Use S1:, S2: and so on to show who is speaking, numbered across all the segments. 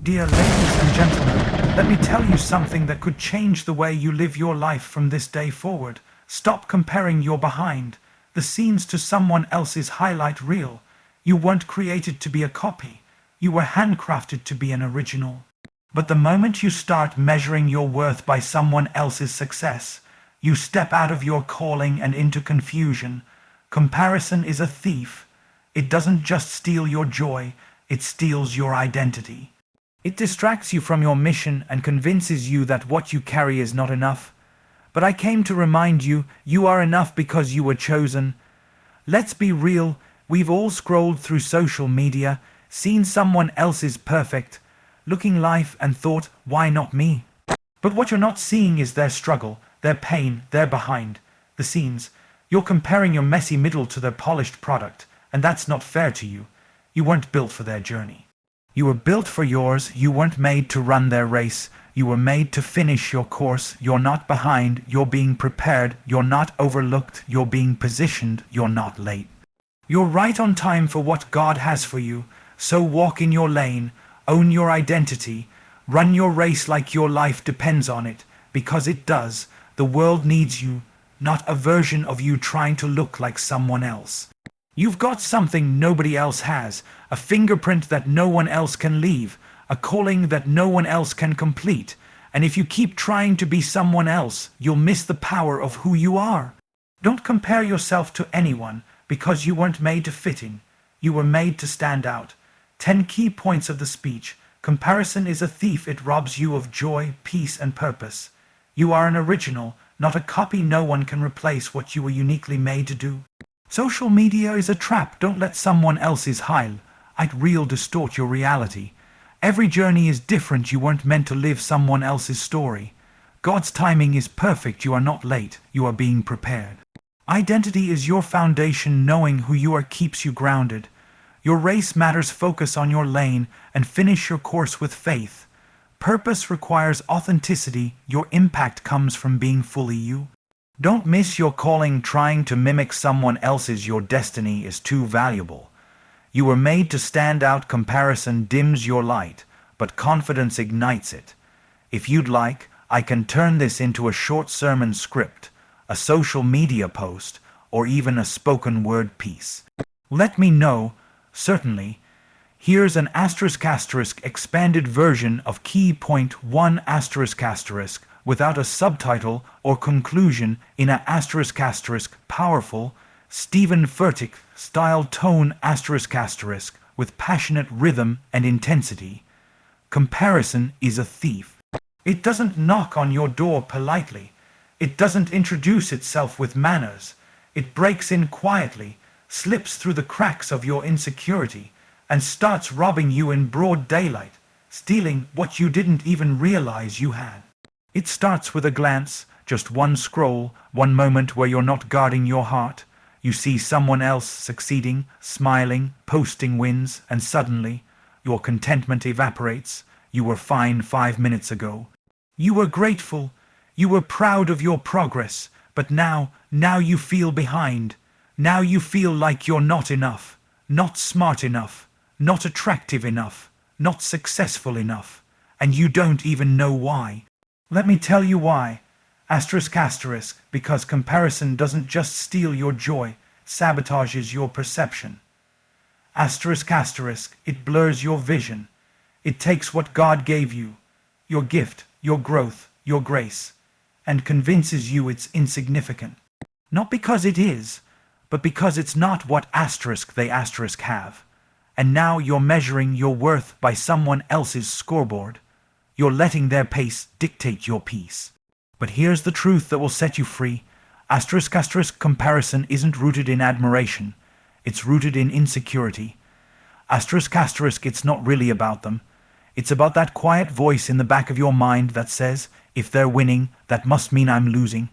S1: Dear ladies and gentlemen, let me tell you something that could change the way you live your life from this day forward. Stop comparing your behind the scenes to someone else's highlight reel. You weren't created to be a copy. You were handcrafted to be an original. But the moment you start measuring your worth by someone else's success, you step out of your calling and into confusion. Comparison is a thief. It doesn't just steal your joy, it steals your identity. It distracts you from your mission and convinces you that what you carry is not enough. But I came to remind you, you are enough because you were chosen. Let's be real, we've all scrolled through social media, seen someone else's perfect looking life and thought, why not me? But what you're not seeing is their struggle, their pain, their behind the scenes. You're comparing your messy middle to their polished product, and that's not fair to you. You weren't built for their journey. You were built for yours. You weren't made to run their race. You were made to finish your course. You're not behind. You're being prepared. You're not overlooked. You're being positioned. You're not late. You're right on time for what God has for you. So walk in your lane. Own your identity. Run your race like your life depends on it, because it does. The world needs you, not a version of you trying to look like someone else. You've got something nobody else has, a fingerprint that no one else can leave, a calling that no one else can complete. And if you keep trying to be someone else, you'll miss the power of who you are. Don't compare yourself to anyone, because you weren't made to fit in. You were made to stand out. 10 key points of the speech. Comparison is a thief. It robs you of joy, peace, and purpose. You are an original, not a copy. No one can replace what you were uniquely made to do. Social media is a trap. Don't let someone else's highlight reel distort your reality. Every journey is different. You weren't meant to live someone else's story. God's timing is perfect. You are not late. You are being prepared. Identity is your foundation. Knowing who you are keeps you grounded. Your race matters. Focus on your lane and finish your course with faith. Purpose requires authenticity. Your impact comes from being fully you. Don't miss your calling trying to mimic someone else's. Your destiny is too valuable. You were made to stand out. Comparison dims your light, but confidence ignites it. If you'd like, I can turn this into a short sermon script, a social media post, or even a spoken word piece. Let me know. Certainly. Here's an ** expanded version of key point 1 ** without a subtitle or conclusion in a ** powerful Stephen Furtick style tone * with passionate rhythm and intensity. Comparison is a thief. It doesn't knock on your door politely. It doesn't introduce itself with manners. It breaks in quietly, slips through the cracks of your insecurity, and starts robbing you in broad daylight, stealing what you didn't even realize you had. It starts with a glance, just one scroll, one moment where you're not guarding your heart. You see someone else succeeding, smiling, posting wins, and suddenly, your contentment evaporates. You were fine 5 minutes ago. You were grateful. You were proud of your progress, but now you feel behind. Now you feel like you're not enough, not smart enough, not attractive enough, not successful enough, and you don't even know why. Let me tell you why. **, because comparison doesn't just steal your joy, it sabotages your perception. **, it blurs your vision. It takes what God gave you, your gift, your growth, your grace, and convinces you it's insignificant. Not because it is, but because it's not what they have. And now you're measuring your worth by someone else's scoreboard. You're letting their pace dictate your peace. But here's the truth that will set you free. **, comparison isn't rooted in admiration. It's rooted in insecurity. **, it's not really about them. It's about that quiet voice in the back of your mind that says, if they're winning, that must mean I'm losing.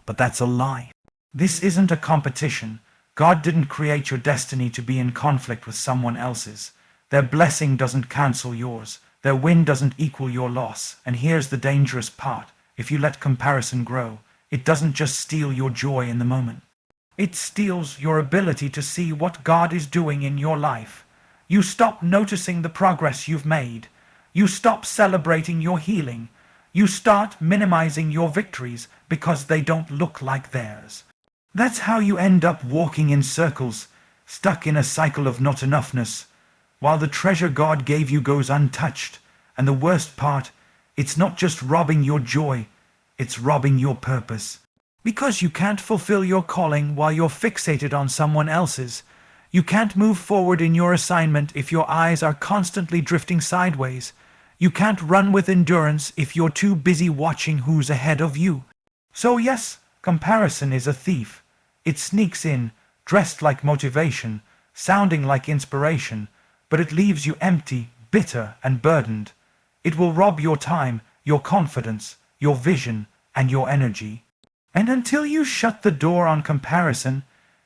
S1: But that's a lie. This isn't a competition. God didn't create your destiny to be in conflict with someone else's. Their blessing doesn't cancel yours. Their win doesn't equal your loss. And here's the dangerous part. If you let comparison grow, it doesn't just steal your joy in the moment. It steals your ability to see what God is doing in your life. You stop noticing the progress you've made. You stop celebrating your healing. You start minimizing your victories because they don't look like theirs. That's how you end up walking in circles, stuck in a cycle of not enoughness, while the treasure God gave you goes untouched. And the worst part, it's not just robbing your joy, it's robbing your purpose. Because you can't fulfill your calling while you're fixated on someone else's. You can't move forward in your assignment if your eyes are constantly drifting sideways. You can't run with endurance if you're too busy watching who's ahead of you. So yes, comparison is a thief. It sneaks in, dressed like motivation, sounding like inspiration, but it leaves you empty, bitter, and burdened. It will rob your time, your confidence, your vision, and your energy. And until you shut the door on comparison,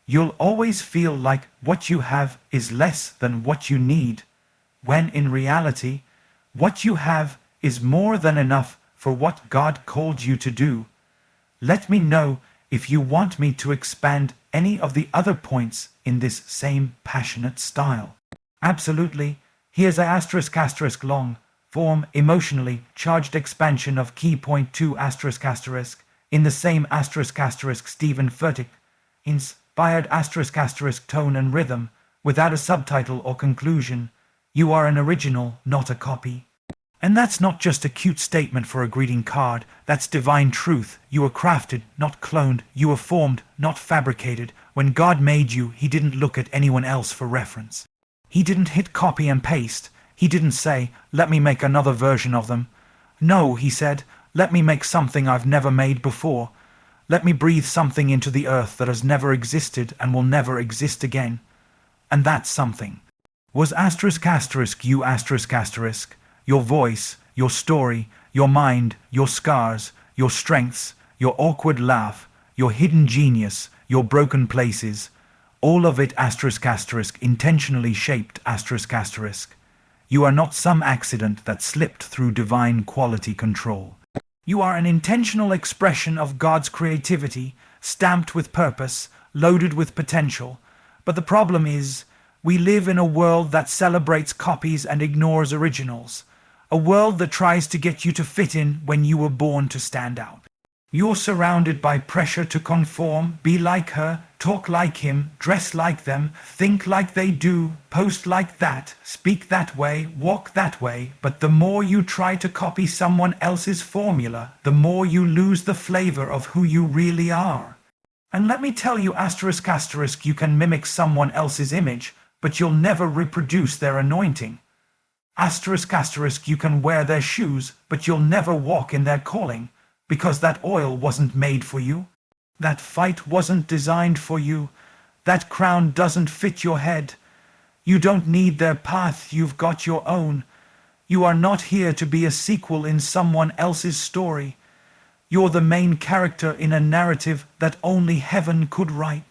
S1: you'll always feel like what you have is less than what you need, when in reality, what you have is more than enough for what God called you to do. Let me know if you want me to expand any of the other points in this same passionate style. Absolutely. Here's a *** long form emotionally charged expansion of key point 2 *** in the same ** Stephen Furtick, inspired ** tone and rhythm, without a subtitle or conclusion. You are an original, not a copy. And that's not just a cute statement for a greeting card, that's divine truth. You were crafted, not cloned. You were formed, not fabricated. When God made you, He didn't look at anyone else for reference. He didn't hit copy and paste. He didn't say, let me make another version of them. No, He said, let me make something I've never made before. Let me breathe something into the earth that has never existed and will never exist again. And that something was ** you ***, your voice, your story, your mind, your scars, your strengths, your awkward laugh, your hidden genius, your broken places, all of it ** intentionally shaped ***. You are not some accident that slipped through divine quality control. You are an intentional expression of God's creativity, stamped with purpose, loaded with potential. But the problem is, we live in a world that celebrates copies and ignores originals. A world that tries to get you to fit in when you were born to stand out. You're surrounded by pressure to conform, be like her, talk like him, dress like them, think like they do, post like that, speak that way, walk that way. But the more you try to copy someone else's formula, the more you lose the flavor of who you really are. And let me tell you ***, you can mimic someone else's image, but you'll never reproduce their anointing. ***, you can wear their shoes, but you'll never walk in their calling, because that oil wasn't made for you. That fight wasn't designed for you. That crown doesn't fit your head. You don't need their path, you've got your own. You are not here to be a sequel in someone else's story. You're the main character in a narrative that only heaven could write.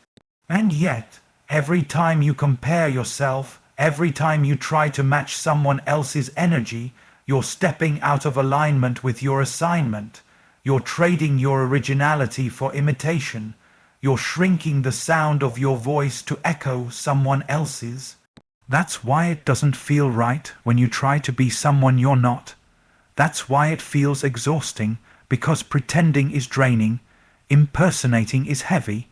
S1: And yet, every time you compare yourself, every time you try to match someone else's energy, you're stepping out of alignment with your assignment. You're trading your originality for imitation. You're shrinking the sound of your voice to echo someone else's. That's why it doesn't feel right when you try to be someone you're not. That's why it feels exhausting, because pretending is draining, impersonating is heavy.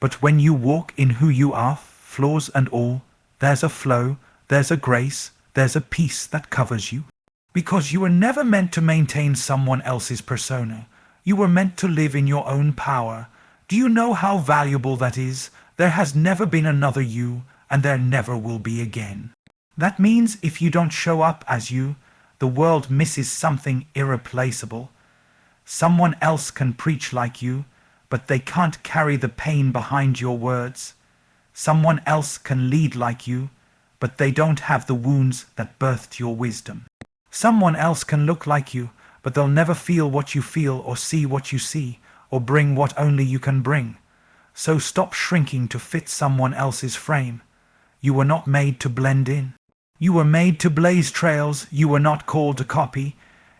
S1: But when you walk in who you are, flaws and all, there's a flow, there's a grace, there's a peace that covers you. Because you were never meant to maintain someone else's persona. You were meant to live in your own power. Do you know how valuable that is? There has never been another you, and there never will be again. That means if you don't show up as you, the world misses something irreplaceable. Someone else can preach like you, but they can't carry the pain behind your words. Someone else can lead like you, but they don't have the wounds that birthed your wisdom. Someone else can look like you, but they'll never feel what you feel or see what you see, or bring what only you can bring. So stop shrinking to fit someone else's frame. You were not made to blend in. You were made to blaze trails. You were not called to copy.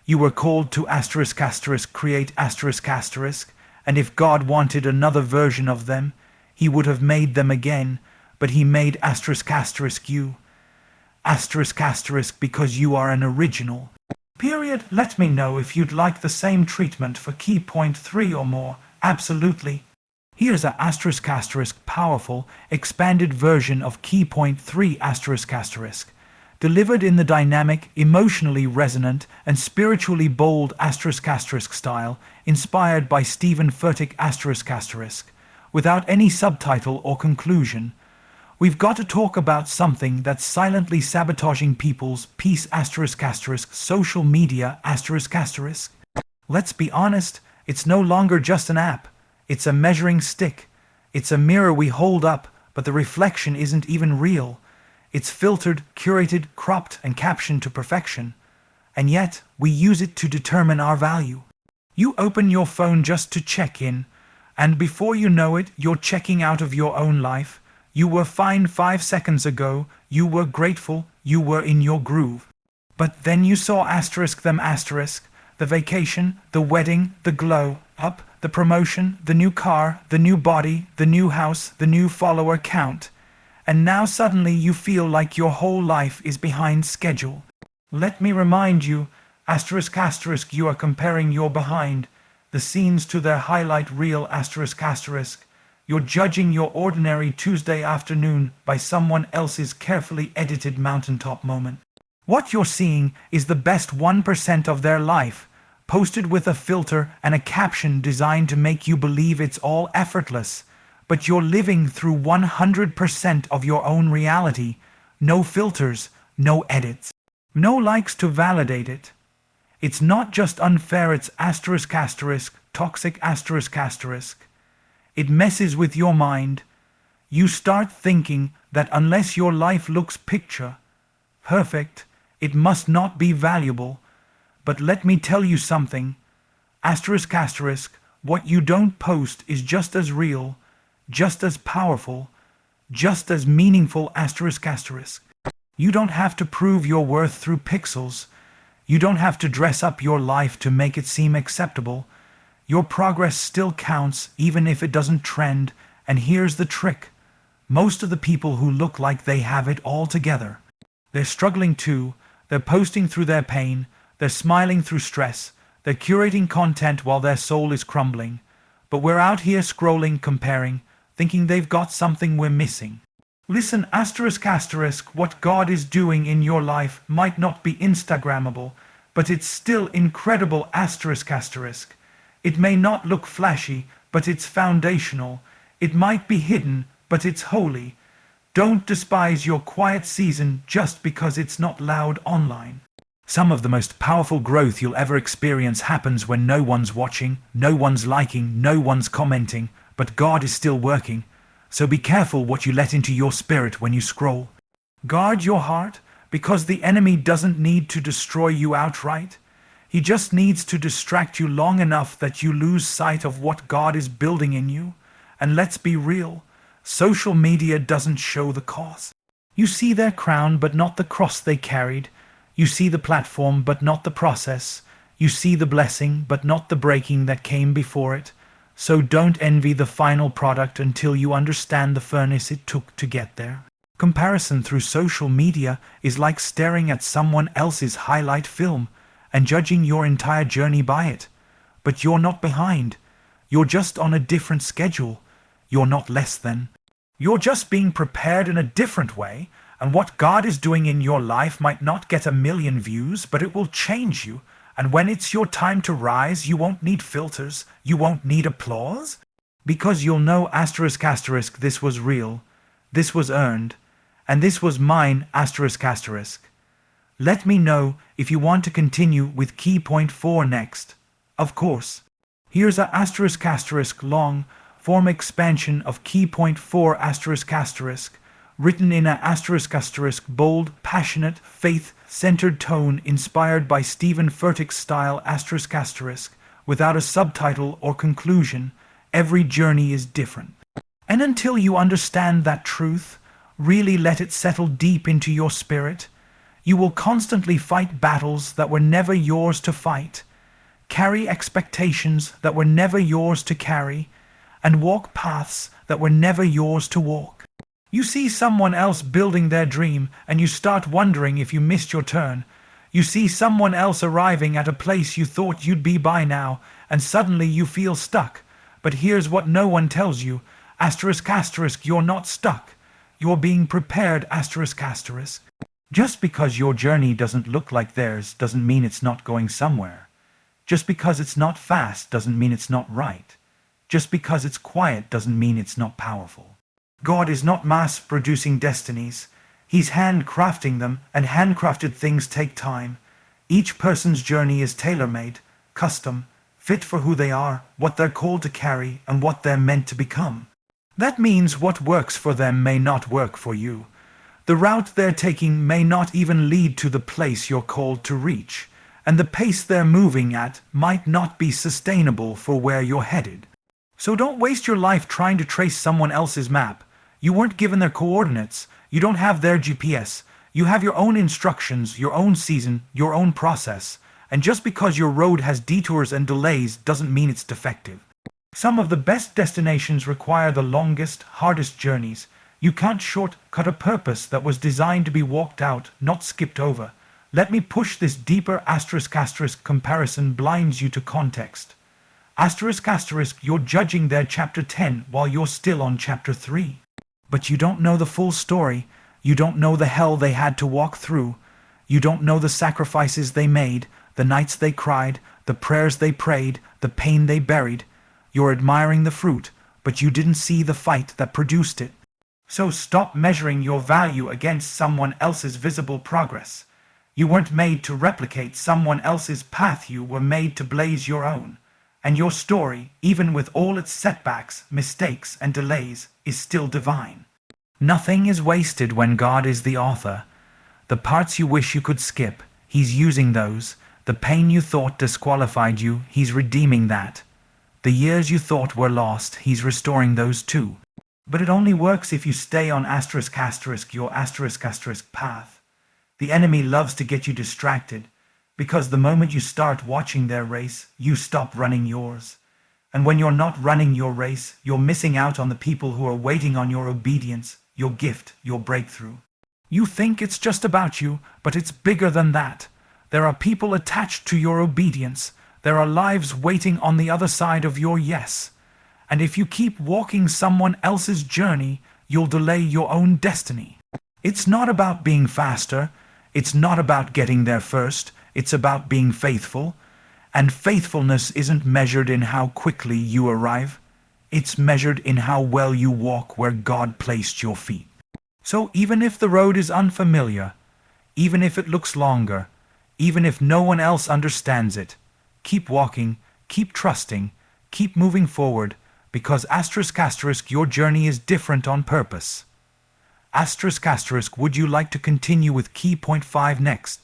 S1: You were called to ***, create ***, and if God wanted another version of them, He would have made them again, but He made *** you. *** because you are an original. Period. Let me know if you'd like the same treatment for key point 3 or more. Absolutely. Here's a asterisk asterisk powerful, expanded version of key point 3 asterisk asterisk. Delivered in the dynamic, emotionally resonant, and spiritually bold asterisk asterisk style, inspired by Stephen Furtick asterisk asterisk, without any subtitle or conclusion. We've got to talk about something that's silently sabotaging people's peace asterisk asterisk social media asterisk asterisk. Let's be honest, it's no longer just an app. It's a measuring stick. It's a mirror we hold up, but the reflection isn't even real. It's filtered, curated, cropped, and captioned to perfection. And yet, we use it to determine our value. You open your phone just to check in, and before you know it, you're checking out of your own life. You were fine 5 seconds ago, you were grateful, you were in your groove. But then you saw asterisk them asterisk, the vacation, the wedding, the glow up, the promotion, the new car, the new body, the new house, the new follower count. And now suddenly you feel like your whole life is behind schedule. Let me remind you, asterisk asterisk, you are comparing your behind the scenes to their highlight reel asterisk asterisk. You're judging your ordinary Tuesday afternoon by someone else's carefully edited mountaintop moment. What you're seeing is the best 1% of their life, posted with a filter and a caption designed to make you believe it's all effortless. But you're living through 100% of your own reality. No filters, no edits, no likes to validate it. It's not just unfair, it's asterisk asterisk, toxic asterisk asterisk. It messes with your mind. You start thinking that unless your life looks picture perfect, it must not be valuable. But let me tell you something. Asterisk asterisk, what you don't post is just as real, just as powerful, just as meaningful asterisk asterisk. You don't have to prove your worth through pixels. You don't have to dress up your life to make it seem acceptable. Your progress still counts even if it doesn't trend, and here's the trick. Most of the people who look like they have it all together, they're struggling too, they're posting through their pain, they're smiling through stress, they're curating content while their soul is crumbling. But we're out here scrolling, comparing, thinking they've got something we're missing. Listen, asterisk asterisk, what God is doing in your life might not be Instagrammable, but it's still incredible asterisk asterisk. It may not look flashy, but it's foundational. It might be hidden, but it's holy. Don't despise your quiet season just because it's not loud online. Some of the most powerful growth you'll ever experience happens when no one's watching, no one's liking, no one's commenting, but God is still working. So be careful what you let into your spirit when you scroll. Guard your heart, because the enemy doesn't need to destroy you outright. He just needs to distract you long enough that you lose sight of what God is building in you. And let's be real, social media doesn't show the cause. You see their crown but not the cross they carried. You see the platform but not the process. You see the blessing but not the breaking that came before it. So don't envy the final product until you understand the furnace it took to get there. Comparison through social media is like staring at someone else's highlight film and judging your entire journey by it. But you're not behind. You're just on a different schedule. You're not less than. You're just being prepared in a different way, and what God is doing in your life might not get 1 million views, but it will change you. And when it's your time to rise, you won't need filters. You won't need applause. Because you'll know asterisk asterisk, this was real, this was earned, and this was mine asterisk asterisk. Let me know if you want to continue with key point 4 next. Of course. Here's a asterisk asterisk long form expansion of key point 4 asterisk asterisk, written in a asterisk asterisk bold, passionate, faith-centered tone inspired by Stephen Furtick's style asterisk asterisk, without a subtitle or conclusion. Every journey is different. And until you understand that truth, really let it settle deep into your spirit, you will constantly fight battles that were never yours to fight, carry expectations that were never yours to carry, and walk paths that were never yours to walk. You see someone else building their dream, and you start wondering if you missed your turn. You see someone else arriving at a place you thought you'd be by now, and suddenly you feel stuck. But here's what no one tells you. Asterisk asterisk, you're not stuck. You're being prepared, asterisk asterisk. Just because your journey doesn't look like theirs doesn't mean it's not going somewhere. Just because it's not fast doesn't mean it's not right. Just because it's quiet doesn't mean it's not powerful. God is not mass-producing destinies. He's handcrafting them, and handcrafted things take time. Each person's journey is tailor-made, custom, fit for who they are, what they're called to carry, and what they're meant to become. That means what works for them may not work for you. The route they're taking may not even lead to the place you're called to reach, and the pace they're moving at might not be sustainable for where you're headed. So don't waste your life trying to trace someone else's map. You weren't given their coordinates. You don't have their GPS. You have your own instructions, your own season, your own process. And just because your road has detours and delays doesn't mean it's defective. Some of the best destinations require the longest, hardest journeys. You can't shortcut a purpose that was designed to be walked out, not skipped over. Let me push this deeper. Asterisk asterisk comparison blinds you to context. Asterisk asterisk, you're judging their chapter 10 while you're still on chapter 3. But you don't know the full story. You don't know the hell they had to walk through. You don't know the sacrifices they made, the nights they cried, the prayers they prayed, the pain they buried. You're admiring the fruit, but you didn't see the fight that produced it. So stop measuring your value against someone else's visible progress. You weren't made to replicate someone else's path. You were made to blaze your own. And your story, even with all its setbacks, mistakes, and delays, is still divine. Nothing is wasted when God is the author. The parts you wish you could skip, He's using those. The pain you thought disqualified you, He's redeeming that. The years you thought were lost, He's restoring those too. But it only works if you stay on asterisk asterisk your asterisk asterisk path. The enemy loves to get you distracted, because the moment you start watching their race, you stop running yours. And when you're not running your race, you're missing out on the people who are waiting on your obedience, your gift, your breakthrough. You think it's just about you, but it's bigger than that. There are people attached to your obedience. There are lives waiting on the other side of your yes. And if you keep walking someone else's journey, you'll delay your own destiny. It's not about being faster. It's not about getting there first. It's about being faithful. And faithfulness isn't measured in how quickly you arrive. It's measured in how well you walk where God placed your feet. So even if the road is unfamiliar, even if it looks longer, even if no one else understands it, keep walking, keep trusting, keep moving forward, because asterisk asterisk your journey is different on purpose. Asterisk asterisk, would you like to continue with key point 5 next?